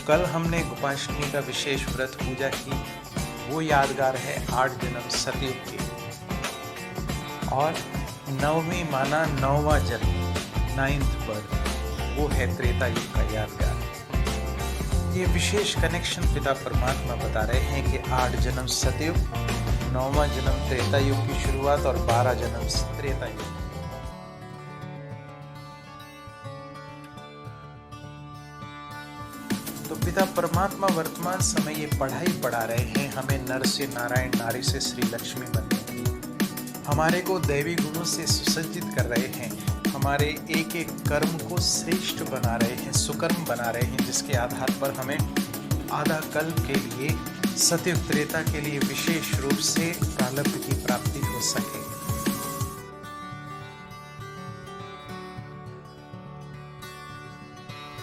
कल हमने गोपाष्टमी का विशेष व्रत पूजा की। वो यादगार है 8 जन्म सतयुग के, और नवमी माना 9वां जन्म, 9th बर्थ, वो है त्रेता युग का यादगार। ये विशेष कनेक्शन पिता परमात्मा बता रहे हैं कि 8 जन्म सतयुग, 9वां जन्म त्रेता युग की शुरुआत और 12 जन्म त्रेता युग। तो पिता परमात्मा वर्तमान समय ये पढ़ाई पढ़ा रहे हैं हमें, नर से नारायण, नारी से श्री लक्ष्मी बनने की। हमारे को दैवी गुणों से सुसज्जित कर रहे हैं, हमारे एक एक कर्म को श्रेष्ठ बना रहे हैं, सुकर्म बना रहे हैं, जिसके आधार पर हमें आधा कल्प के लिए, सतयुग त्रेता के लिए विशेष रूप से प्रारब्ध की प्राप्ति हो सके।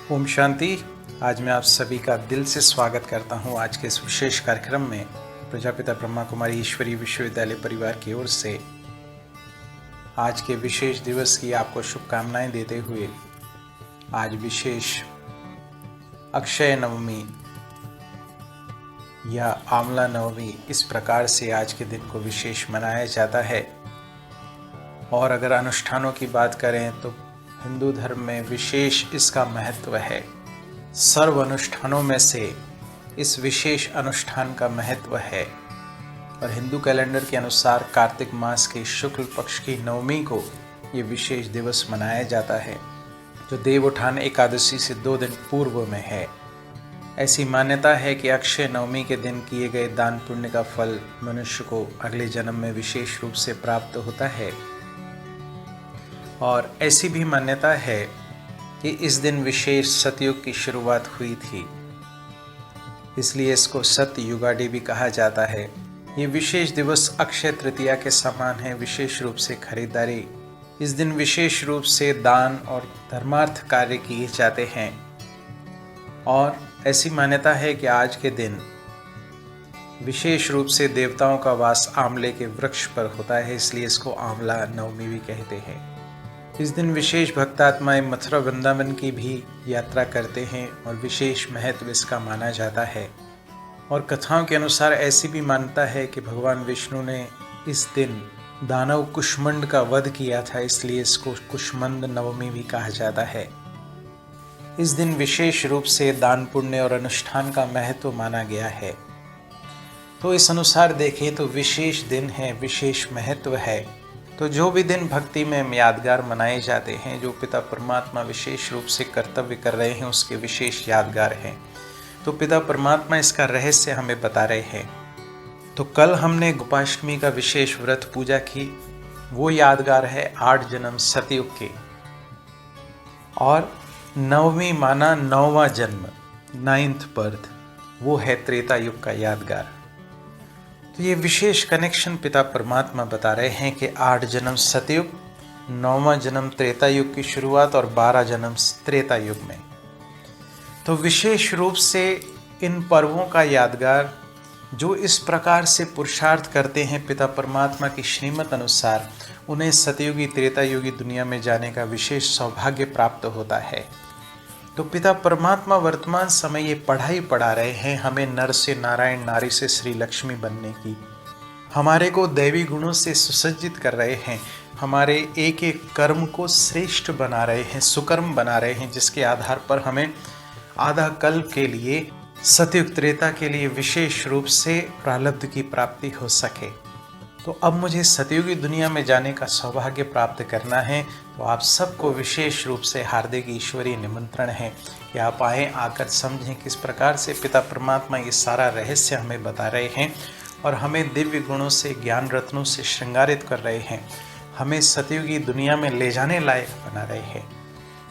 ओम शांति। आज मैं आप सभी का दिल से स्वागत करता हूं आज के इस विशेष कार्यक्रम में। प्रजापिता ब्रह्मा कुमारी ईश्वरीय विश्वविद्यालय परिवार की ओर से आज के विशेष दिवस की आपको शुभकामनाएं देते हुए, आज विशेष अक्षय नवमी या आंवला नवमी, इस प्रकार से आज के दिन को विशेष मनाया जाता है। और अगर अनुष्ठानों की बात करें तो हिंदू धर्म में विशेष इसका महत्व है। सर्व अनुष्ठानों में से इस विशेष अनुष्ठान का महत्व है। और हिंदू कैलेंडर के अनुसार कार्तिक मास के शुक्ल पक्ष की नवमी को ये विशेष दिवस मनाया जाता है, जो देवोत्थान एकादशी से 2 दिन पूर्व में है। ऐसी मान्यता है कि अक्षय नवमी के दिन किए गए दान पुण्य का फल मनुष्य को अगले जन्म में विशेष रूप से प्राप्त होता है। और ऐसी भी मान्यता है कि इस दिन विशेष सतयुग की शुरुआत हुई थी, इसलिए इसको सतयुगादि भी कहा जाता है। ये विशेष दिवस अक्षय तृतीया के समान है। विशेष रूप से खरीदारी, इस दिन विशेष रूप से दान और धर्मार्थ कार्य किए जाते हैं। और ऐसी मान्यता है कि आज के दिन विशेष रूप से देवताओं का वास आंवले के वृक्ष पर होता है, इसलिए इसको आंवला नवमी भी कहते हैं। इस दिन विशेष भक्तात्माएं मथुरा वृंदावन की भी यात्रा करते हैं और विशेष महत्व इसका माना जाता है। और कथाओं के अनुसार ऐसी भी मान्यता है कि भगवान विष्णु ने इस दिन दानव कुष्मंड का वध किया था, इसलिए इसको कुष्मंड नवमी भी कहा जाता है। इस दिन विशेष रूप से दान पुण्य और अनुष्ठान का महत्व माना गया है। तो इस अनुसार देखें तो विशेष दिन है, विशेष महत्व है। तो जो भी दिन भक्ति में यादगार मनाए जाते हैं, जो पिता परमात्मा विशेष रूप से कर्तव्य कर रहे हैं, उसके विशेष यादगार हैं। तो पिता परमात्मा इसका रहस्य हमें बता रहे हैं। तो कल हमने गोपाष्टमी का विशेष व्रत पूजा की। वो यादगार है 8 जन्म सतयुग के, और नवमी माना 9वां जन्म, 9th बर्थ, वो है त्रेता युग का यादगार। तो ये विशेष कनेक्शन पिता परमात्मा बता रहे हैं कि 8 जन्म सतयुग, 9वां जन्म त्रेता युग की शुरुआत और 12 जन्म त्रेता युग में। तो विशेष रूप से इन पर्वों का यादगार, जो इस प्रकार से पुरुषार्थ करते हैं पिता परमात्मा की श्रीमत अनुसार, उन्हें सतयुगी त्रेता युगी दुनिया में जाने का विशेष सौभाग्य प्राप्त होता है। तो पिता परमात्मा वर्तमान समय ये पढ़ाई पढ़ा रहे हैं हमें, नर से नारायण, नारी से श्री लक्ष्मी बनने की। हमारे को दैवी गुणों से सुसज्जित कर रहे हैं, हमारे एक एक कर्म को श्रेष्ठ बना रहे हैं, सुकर्म बना रहे हैं, जिसके आधार पर हमें आधा कल्प के लिए, सतयुग त्रेता के लिए विशेष रूप से प्रारब्ध की प्राप्ति हो सके। तो अब मुझे सतयुगी दुनिया में जाने का सौभाग्य प्राप्त करना है। तो आप सबको विशेष रूप से हार्दिक ईश्वरीय निमंत्रण है कि आप आएँ, आकर समझें किस प्रकार से पिता परमात्मा ये सारा रहस्य हमें बता रहे हैं और हमें दिव्य गुणों से, ज्ञान रत्नों से श्रृंगारित कर रहे हैं, हमें सतयुगी दुनिया में ले जाने लायक बना रहे हैं।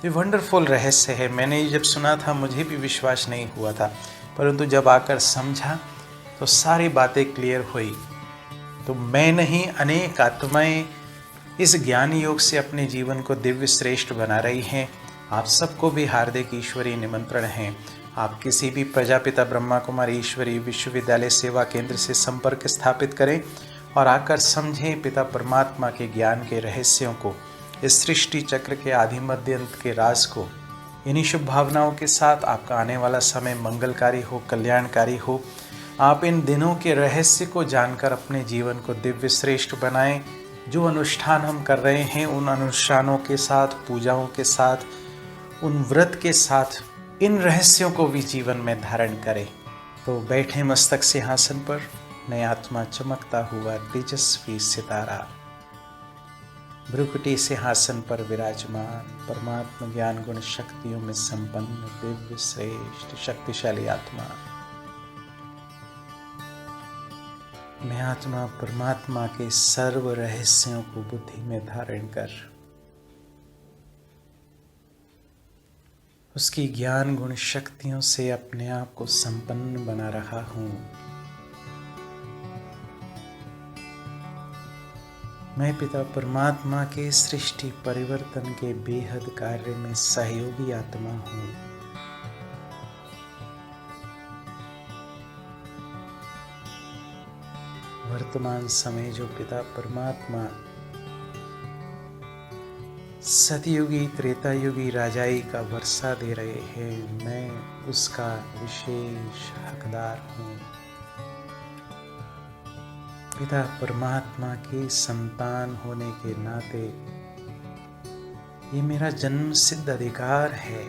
ये वंडरफुल रहस्य है। मैंने ये जब सुना था मुझे भी विश्वास नहीं हुआ था, परंतु जब आकर समझा तो सारी बातें क्लियर हुई। तो मैं नहीं, अनेक आत्माएं इस ज्ञान योग से अपने जीवन को दिव्य श्रेष्ठ बना रही हैं। आप सबको भी हार्दिक ईश्वरीय निमंत्रण है। आप किसी भी प्रजापिता ब्रह्मा कुमारी ईश्वरीय विश्वविद्यालय सेवा केंद्र से संपर्क स्थापित करें और आकर समझें पिता परमात्मा के ज्ञान के रहस्यों को, इस सृष्टि चक्र के आदि मध्य अंत के राज को, इन्हीं शुभ भावनाओं के साथ आपका आने वाला समय मंगलकारी हो, कल्याणकारी हो। आप इन दिनों के रहस्य को जानकर अपने जीवन को दिव्य श्रेष्ठ बनाएं। जो अनुष्ठान हम कर रहे हैं उन अनुष्ठानों के साथ, पूजाओं के साथ, उन व्रत के साथ इन रहस्यों को भी जीवन में धारण करें। तो बैठे मस्तक सिंहासन पर, नई आत्मा चमकता हुआ तेजस्वी सितारा भ्रुकुटी सिंहासन पर विराजमान, परमात्मा ज्ञान गुण शक्तियों में संपन्न दिव्य श्रेष्ठ शक्तिशाली आत्मा। मैं आत्मा परमात्मा के सर्व रहस्यों को बुद्धि में धारण कर उसकी ज्ञान गुण शक्तियों से अपने आप को संपन्न बना रहा हूँ। मैं पिता परमात्मा के सृष्टि परिवर्तन के बेहद कार्य में सहयोगी आत्मा हूँ। वर्तमान समय जो पिता परमात्मा सतयुगी त्रेतायुगी राजाई का वर्षा दे रहे हैं, मैं उसका विशेष हकदार हूँ। पिता परमात्मा के संतान होने के नाते ये मेरा जन्म सिद्ध अधिकार है।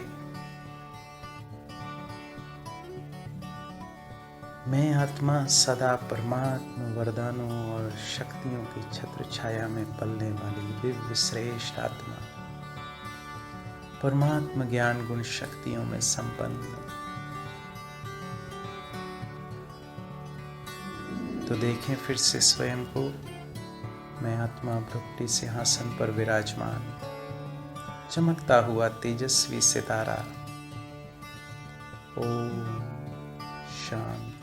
मैं आत्मा सदा परमात्मा वरदानों और शक्तियों की छत्र छाया में पलने वाली दिव्य श्रेष्ठ आत्मा, परमात्मा ज्ञान गुण शक्तियों में संपन्न। तो देखें फिर से स्वयं को, मैं आत्मा भ्रुकुटी सिंहासन पर विराजमान, चमकता हुआ तेजस्वी सितारा। ओम शांति।